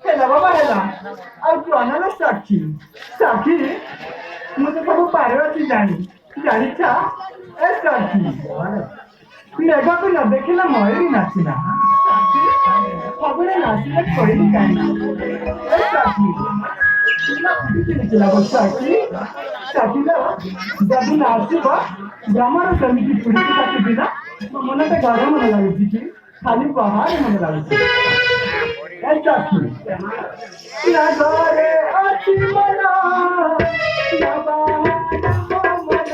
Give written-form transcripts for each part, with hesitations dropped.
Hela बाबा हेला ଆଉ ତୁ ଅନାଲ ସାକ୍ଷୀ ସାକ୍ଷୀ ମୁଁ ତ ସବୁ ପାରବାଛି ଜାଣିଛା ଏ ସାକ୍ଷୀ ମେଘକୁ ନ ଦେଖିଲା ମୟୂରୀ ନାଚିଲା ଫଗୁଣେ ନାଚିଲେ କୋଇଲି କାହିଁକି ଏ ସାକ୍ଷୀ ସାକ୍ଷୀ ସାକ୍ଷୀର ଯଦି ନାଚିବ ବ୍ରହ୍ମର ସେମିତି ପୁରୀକି କାଟିବି ନା ମୋ ମନଟା ଘର ମନ ଲାଗୁଛି କି ଖାଲି ବାହାରେ ମନ ଲାଗୁଛି Exactly. Nagare achimana, nabana mamana.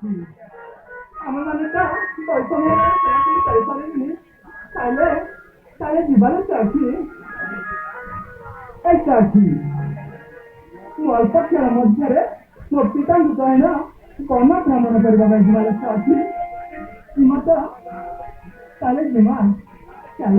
ଚାଖି ଆମେମାନେ ତ ପଇସା ନେଇ କରିପାରିବିନି ତାହେଲେ ତାହେଲେ ଯିବାର ଚାଖି ଏ ଚାଖି ମୁଁ ଅଳ୍ପ କ୍ଷଣ ମଧ୍ୟରେ ମୋ ପିତାଙ୍କୁ କହିନା କନ୍ୟା ଭ୍ରମଣ କରିବା ପାଇଁ ଯିବାର ଚାଖି ମତ ତାହେଲେ ଯିମା ଚାଲ